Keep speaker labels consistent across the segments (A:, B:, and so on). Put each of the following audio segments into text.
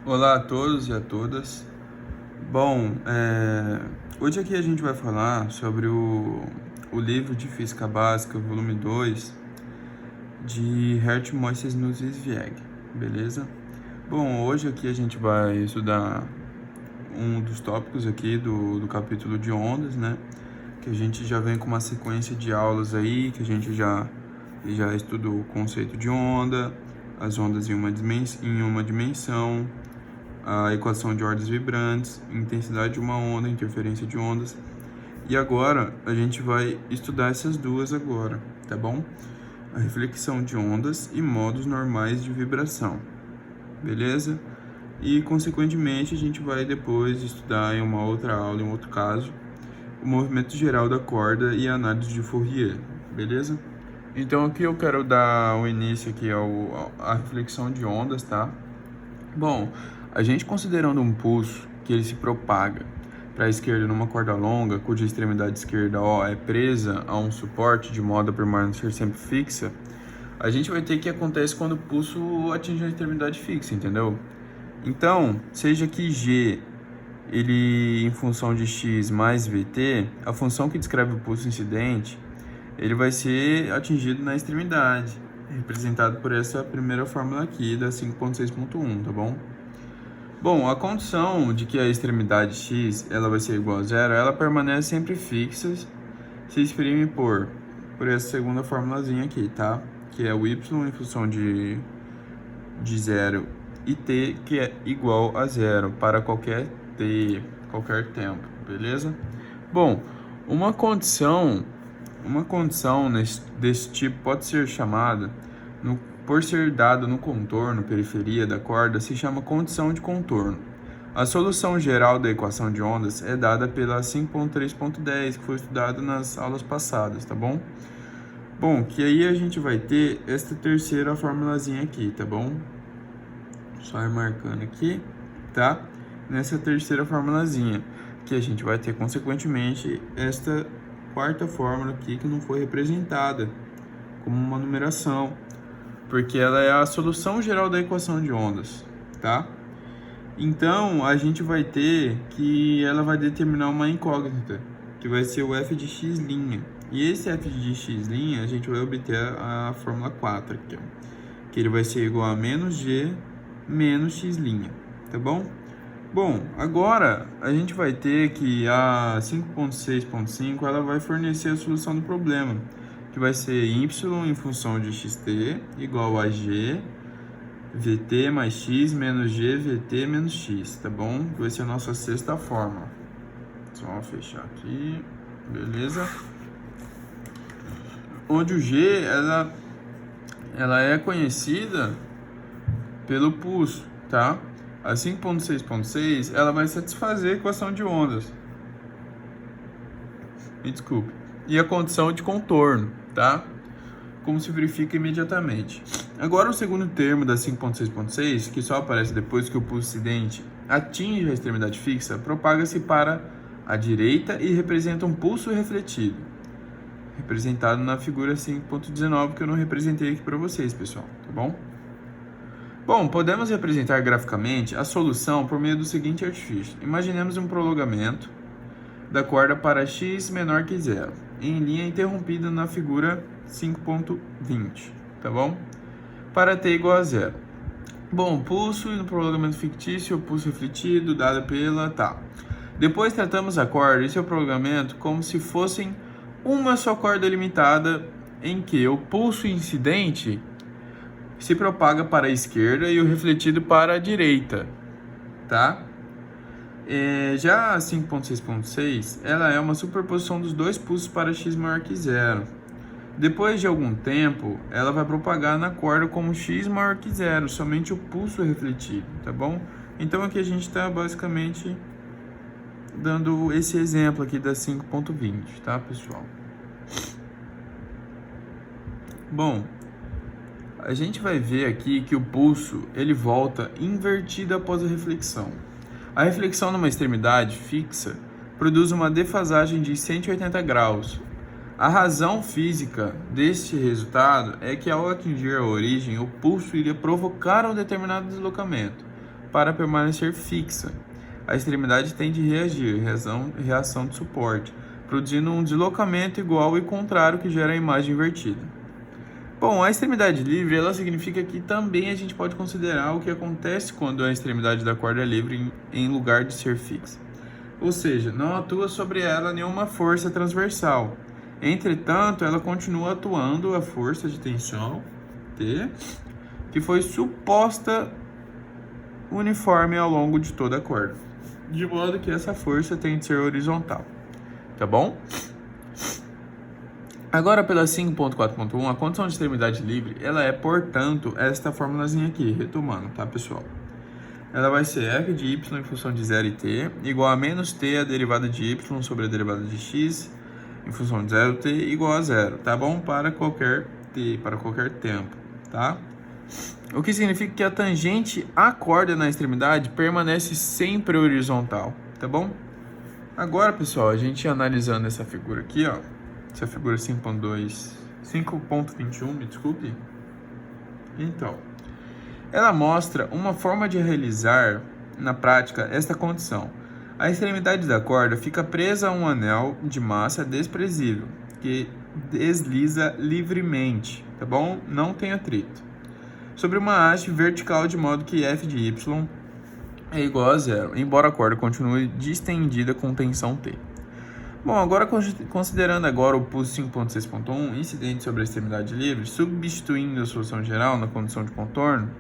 A: Olá a todos e a todas. Bom, hoje aqui a gente vai falar sobre o livro de Física Básica, volume 2, de Hertz, Moisés Nunes Vieg, beleza? Bom, hoje aqui a gente vai estudar um dos tópicos aqui do capítulo de ondas, né? Que a gente já vem com uma sequência de aulas aí, que a gente já estudou o conceito de onda, as ondas em uma dimensão, a equação de ordens vibrantes, intensidade de uma onda, interferência de ondas. E agora a gente vai estudar essas duas agora, tá bom? A reflexão de ondas e modos normais de vibração, beleza? E consequentemente a gente vai depois estudar em uma outra aula, em um outro caso, o movimento geral da corda e a análise de Fourier, beleza? Então aqui eu quero dar o início aqui à reflexão de ondas, tá? Bom, a gente considerando um pulso que ele se propaga para a esquerda numa corda longa, cuja extremidade esquerda é presa a um suporte de modo a permanecer sempre fixa, a gente vai ter que acontece quando o pulso atinge a extremidade fixa, entendeu? Então, seja que G ele em função de x mais vt, a função que descreve o pulso incidente, ele vai ser atingido na extremidade, representado por essa primeira fórmula aqui da 5.6.1, tá bom? Bom, a condição de que a extremidade x ela vai ser igual a zero, ela permanece sempre fixa, se exprime por essa segunda formulazinha aqui, tá? Que é o y em função de zero e t que é igual a zero para qualquer t, qualquer tempo, beleza? Bom, uma condição desse tipo pode ser chamada, por ser dada no contorno, periferia da corda, se chama condição de contorno. A solução geral da equação de ondas é dada pela 5.3.10, que foi estudada nas aulas passadas, tá bom? Bom, que aí a gente vai ter esta terceira formulazinha aqui, tá bom? Só ir marcando aqui, tá? Nessa terceira formulazinha, que a gente vai ter, consequentemente, esta quarta fórmula aqui que não foi representada como uma numeração, porque ela é a solução geral da equação de ondas, tá? Então, a gente vai ter que ela vai determinar uma incógnita, que vai ser o f de x'. E esse f de x', a gente vai obter a fórmula 4 aqui, ó, que ele vai ser igual a menos g menos x', tá bom? Bom, agora a gente vai ter que a 5.6.5 ela vai fornecer a solução do problema, que vai ser y em função de xt igual a g vt mais x menos g vt menos x, tá bom? Vai ser a nossa sexta fórmula. Só fechar aqui, beleza? Onde o g ela é conhecida pelo pulso, tá? A 5.6.6 ela vai satisfazer a equação de ondas. Me desculpe. E a condição de contorno, tá? Como se verifica imediatamente. Agora o segundo termo da 5.6.6, que só aparece depois que o pulso incidente atinge a extremidade fixa, propaga-se para a direita e representa um pulso refletido, representado na figura 5.19, que eu não representei aqui para vocês, pessoal, tá bom? Bom, podemos representar graficamente a solução por meio do seguinte artifício. Imaginemos um prolongamento da corda para x menor que zero, em linha interrompida na figura 5.20, tá bom? Para t igual a zero. Bom, pulso no prolongamento fictício, pulso refletido, dado pela... tá. Depois tratamos a corda e seu prolongamento como se fossem uma só corda limitada, em que o pulso incidente se propaga para a esquerda e o refletido para a direita, tá? Já a 5.6.6, ela é uma superposição dos dois pulsos para x maior que zero. Depois de algum tempo, ela vai propagar na corda como x maior que zero, somente o pulso refletido, tá bom? Então aqui a gente está basicamente dando esse exemplo aqui da 5.20, tá, pessoal? Bom, a gente vai ver aqui que o pulso ele volta invertido após a reflexão. A reflexão numa extremidade fixa produz uma defasagem de 180 graus. A razão física deste resultado é que ao atingir a origem, o pulso iria provocar um determinado deslocamento, para permanecer fixa. A extremidade tende a reagir, reação de suporte, produzindo um deslocamento igual e contrário que gera a imagem invertida. Bom, a extremidade livre, ela significa que também a gente pode considerar o que acontece quando a extremidade da corda é livre em lugar de ser fixa. Ou seja, não atua sobre ela nenhuma força transversal. Entretanto, ela continua atuando a força de tensão, T, que foi suposta uniforme ao longo de toda a corda, de modo que essa força tem de ser horizontal, tá bom? Agora, pela 5.4.1, a condição de extremidade livre, ela é, portanto, esta formulazinha aqui, retomando, tá, pessoal? Ela vai ser f de y em função de 0 e t, igual a menos t a derivada de y sobre a derivada de x, em função de 0t, igual a 0, tá bom? Para qualquer t, para qualquer tempo, tá? O que significa que a tangente à corda na extremidade permanece sempre horizontal, tá bom? Agora, pessoal, a gente analisando essa figura aqui, ó, essa figura 5.21, me desculpe. Então, ela mostra uma forma de realizar, na prática, esta condição. A extremidade da corda fica presa a um anel de massa desprezível, que desliza livremente, tá bom? Não tem atrito. Sobre uma haste vertical, de modo que f de y é igual a 0, embora a corda continue distendida com tensão T. Bom, agora considerando agora o pulso 5.6.1, incidente sobre a extremidade livre, substituindo a solução geral na condição de contorno,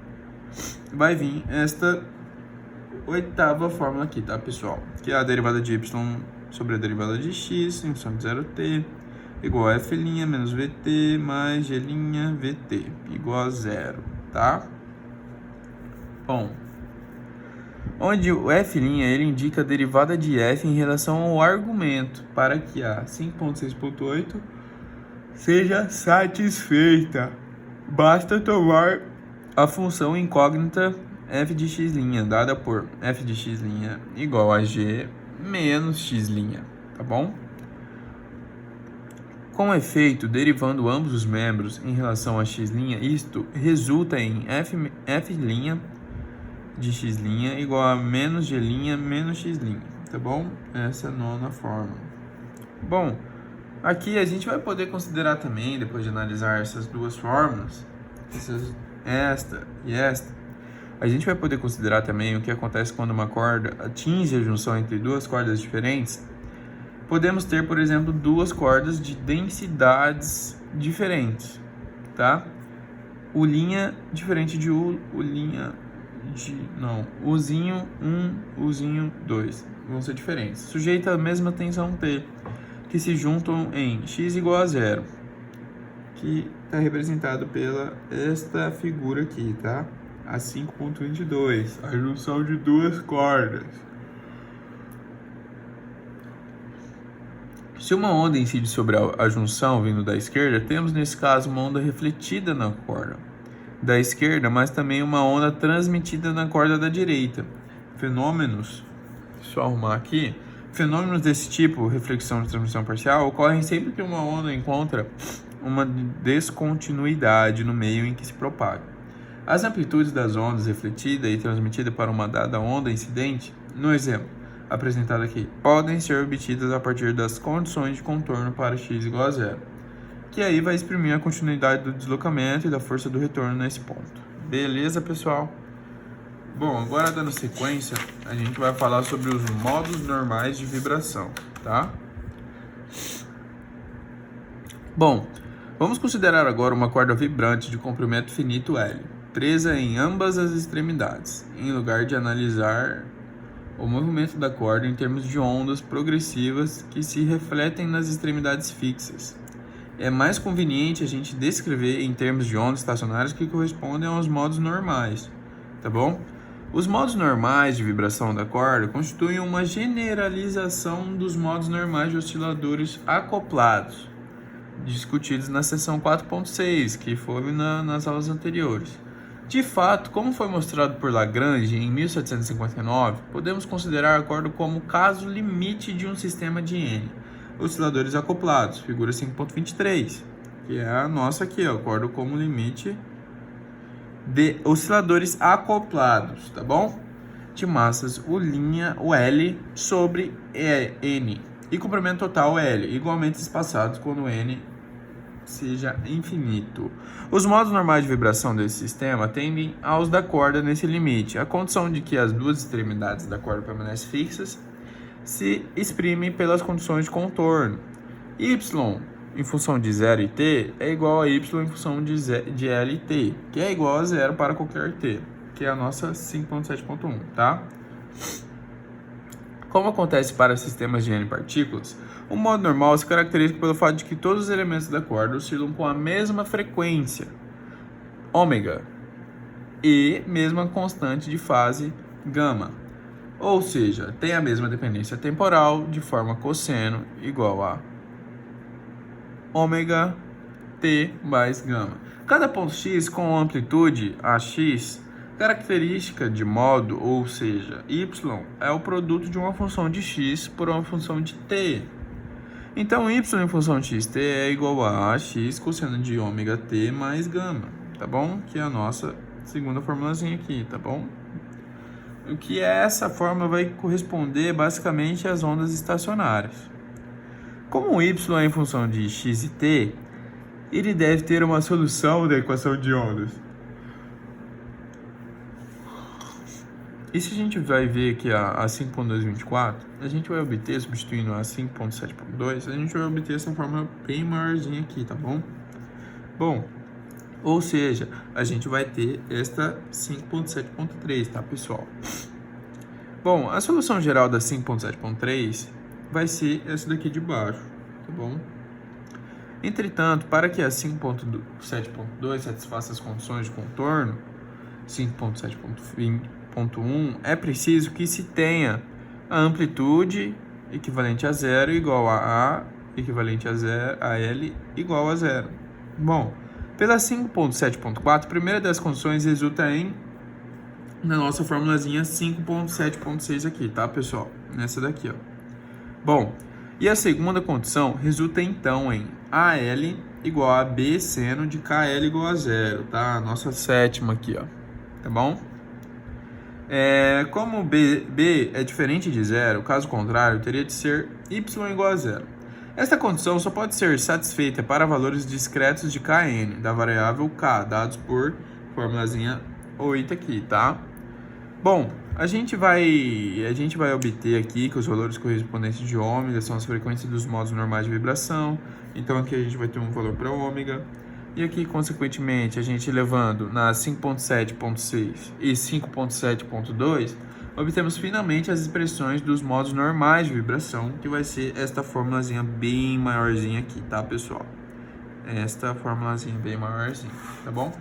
A: vai vir esta oitava fórmula aqui, tá, pessoal? Que é a derivada de y sobre a derivada de x, em função de 0t, igual a f' menos vt mais g' vt, igual a 0, tá? Bom, onde o f' ele indica a derivada de f em relação ao argumento, para que a 5.6.8 seja satisfeita. Basta tomar a função incógnita f de x', dada por f de x' igual a g menos x', tá bom? Com efeito, derivando ambos os membros em relação a x', isto resulta em f' de x' igual a menos g' menos x', tá bom? Essa é a nona fórmula. Bom, aqui a gente vai poder considerar também, depois de analisar essas duas fórmulas, esta e esta, a gente vai poder considerar também o que acontece quando uma corda atinge a junção entre duas cordas diferentes. Podemos ter, por exemplo, duas cordas de densidades diferentes, tá? Uzinho Uzinho 1, Uzinho 2 vão ser diferentes, sujeita à mesma tensão T, que se juntam em x igual a 0, que está representado pela esta figura aqui, tá? A 5.22, a junção de duas cordas. Se uma onda incide sobre a junção vindo da esquerda, temos nesse caso uma onda refletida na corda da esquerda, mas também uma onda transmitida na corda da direita. Fenômenos, deixa eu arrumar aqui, fenômenos desse tipo, reflexão de transmissão parcial, ocorrem sempre que uma onda encontra uma descontinuidade no meio em que se propaga. As amplitudes das ondas refletida e transmitida para uma dada onda incidente, no exemplo apresentado aqui, podem ser obtidas a partir das condições de contorno para x igual a 0, que aí vai exprimir a continuidade do deslocamento e da força do retorno nesse ponto. Beleza, pessoal? Bom, agora dando sequência, a gente vai falar sobre os modos normais de vibração, tá? Bom, vamos considerar agora uma corda vibrante de comprimento finito L, presa em ambas as extremidades, em lugar de analisar o movimento da corda em termos de ondas progressivas que se refletem nas extremidades fixas. É mais conveniente a gente descrever em termos de ondas estacionárias que correspondem aos modos normais, tá bom? Os modos normais de vibração da corda constituem uma generalização dos modos normais de osciladores acoplados, discutidos na seção 4.6, que foi nas aulas anteriores. De fato, como foi mostrado por Lagrange em 1759, podemos considerar a corda como caso limite de um sistema de N osciladores acoplados, figura 5.23, que é a nossa aqui, ó, corda como limite de osciladores acoplados, tá bom? de massas, o L sobre N. E comprimento total L, igualmente espaçados quando N seja infinito. Os modos normais de vibração desse sistema tendem aos da corda nesse limite. A condição de que as duas extremidades da corda permanecem fixas se exprime pelas condições de contorno. Y em função de 0 e t é igual a y em função de L e t, que é igual a 0 para qualquer t, que é a nossa 5.7.1, tá? Como acontece para sistemas de N partículas, o modo normal se caracteriza pelo fato de que todos os elementos da corda oscilam com a mesma frequência, ômega, e mesma constante de fase, gama. Ou seja, tem a mesma dependência temporal de forma cosseno igual a ômega t mais gama. Cada ponto x com amplitude AX, característica de modo, ou seja, y, é o produto de uma função de x por uma função de t. Então, y em função de xt é igual a x cosseno de ômega t mais gama, tá bom? Que é a nossa segunda formulazinha aqui, tá bom? O que é essa fórmula vai corresponder basicamente às ondas estacionárias. Como o y é em função de x e t, ele deve ter uma solução da equação de ondas. E se a gente vai ver aqui a 5.224, a gente vai obter, substituindo a 5.7.2, a gente vai obter essa fórmula bem maiorzinha aqui, tá bom? Bom, ou seja, a gente vai ter esta 5.7.3, tá, pessoal? Bom, a solução geral da 5.7.3 vai ser essa daqui de baixo, tá bom? Entretanto, para que a 5.7.2 satisfaça as condições de contorno, 5.7.1 é preciso que se tenha a amplitude equivalente a zero igual a A equivalente a, zero, a L igual a zero. Bom, pela 5.7.4, a primeira das condições resulta na nossa formulazinha 5.7.6 aqui, tá, pessoal? Nessa daqui, ó. Bom, e a segunda condição resulta então em AL igual a B seno de KL igual a zero, tá? A nossa sétima aqui, ó. Tá bom? Como B é diferente de zero, caso contrário, teria de ser y igual a zero. Esta condição só pode ser satisfeita para valores discretos de Kn, da variável K, dados por formulazinha 8 aqui, tá? Bom, a gente vai obter aqui que os valores correspondentes de ômega são as frequências dos modos normais de vibração. Então aqui a gente vai ter um valor para ômega. E aqui, consequentemente, a gente levando na 5.7.6 e 5.7.2, obtemos finalmente as expressões dos modos normais de vibração, que vai ser esta formulazinha bem maiorzinha aqui, tá, pessoal? Esta formulazinha bem maiorzinha, tá bom?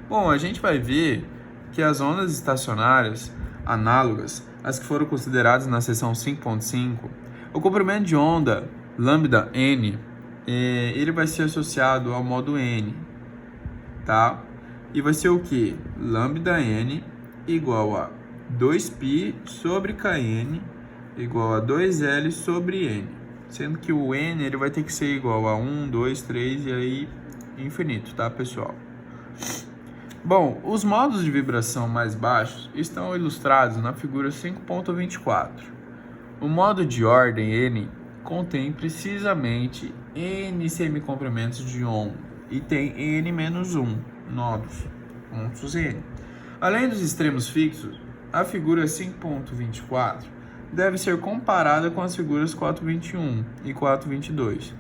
A: Bom, a gente vai ver que as ondas estacionárias análogas às que foram consideradas na seção 5.5, o comprimento de onda lambda n, ele vai ser associado ao modo n, tá? E vai ser o que? Lambda n igual a 2π sobre kn igual a 2L sobre n, sendo que o n ele vai ter que ser igual a 1, 2, 3 e aí infinito, tá, pessoal? Bom, os modos de vibração mais baixos estão ilustrados na figura 5.24. O modo de ordem n contém precisamente n semicomprimentos de onda e tem n-1 nodos, pontos n. Além dos extremos fixos, a figura 5.24 deve ser comparada com as figuras 4.21 e 4.22,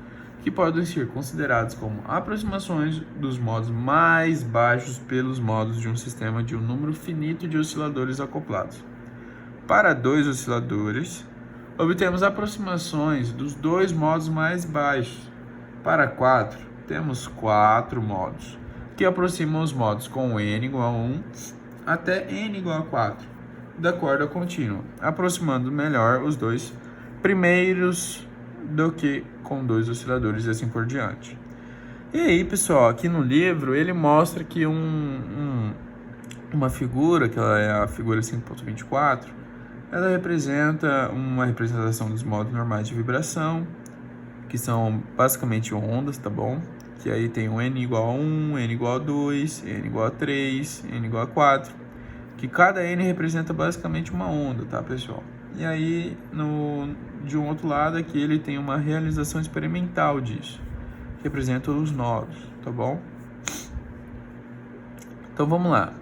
A: que podem ser considerados como aproximações dos modos mais baixos pelos modos de um sistema de um número finito de osciladores acoplados. Para 2 osciladores, obtemos aproximações dos 2 modos mais baixos. Para 4, temos 4 modos, que aproximam os modos com n igual a 1 até n igual a 4, da corda contínua, aproximando melhor os dois primeiros do que com 2 osciladores e assim por diante. E aí, pessoal, aqui no livro ele mostra que uma figura, que ela é a figura 5.24, ela representa uma representação dos modos normais de vibração, que são basicamente ondas, tá bom? Que aí tem o n igual a 1, n igual a 2, n igual a 3, n igual a 4, que cada N representa basicamente uma onda, tá, pessoal? E aí, de um outro lado aqui, ele tem uma realização experimental disso, que representa os nodos, tá bom? Então vamos lá,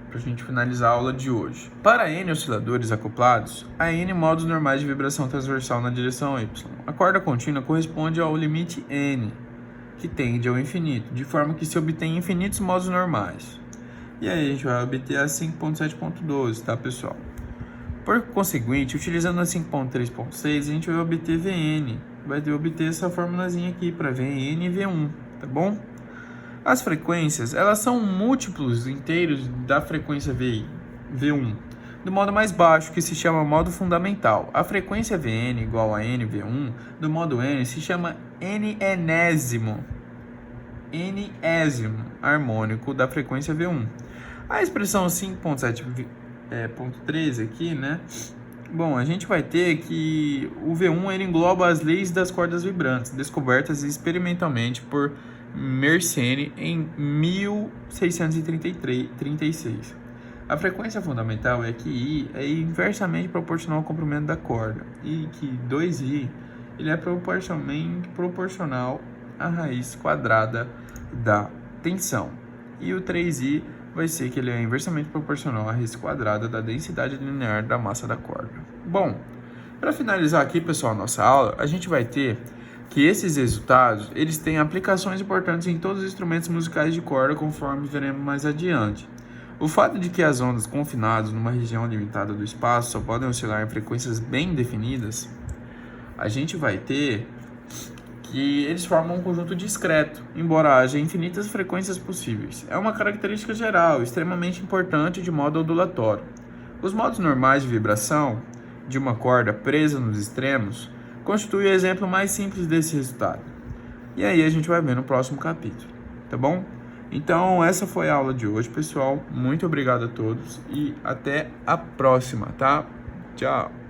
A: para a gente finalizar a aula de hoje. Para N osciladores acoplados, há N modos normais de vibração transversal na direção Y. A corda contínua corresponde ao limite N, que tende ao infinito, de forma que se obtém infinitos modos normais. E aí a gente vai obter a 5.7.12, tá, pessoal? Por conseguinte, utilizando a 5.3.6, a gente vai obter Vn. Vai obter essa formulazinha aqui para Vn e V1, tá bom? As frequências, elas são múltiplos inteiros da frequência V1, do modo mais baixo, que se chama modo fundamental. A frequência Vn igual a NV1 do modo N se chama N-enésimo harmônico da frequência V1. A expressão 5.7.13 aqui, né? Bom, a gente vai ter que o V1 ele engloba as leis das cordas vibrantes, descobertas experimentalmente por Mersenne em 1636. A frequência fundamental é que I é inversamente proporcional ao comprimento da corda e que 2I ele é proporcionalmente proporcional à raiz quadrada da tensão. E o 3I vai ser que ele é inversamente proporcional à raiz quadrada da densidade linear da massa da corda. Bom, para finalizar aqui, pessoal, a nossa aula, a gente vai ter que esses resultados, eles têm aplicações importantes em todos os instrumentos musicais de corda, conforme veremos mais adiante. O fato de que as ondas confinadas numa região limitada do espaço só podem oscilar em frequências bem definidas, a gente vai ter que eles formam um conjunto discreto, embora haja infinitas frequências possíveis. É uma característica geral, extremamente importante de modo ondulatório. Os modos normais de vibração de uma corda presa nos extremos constitui o exemplo mais simples desse resultado. E aí a gente vai ver no próximo capítulo, tá bom? Então essa foi a aula de hoje, pessoal. Muito obrigado a todos e até a próxima, tá? Tchau!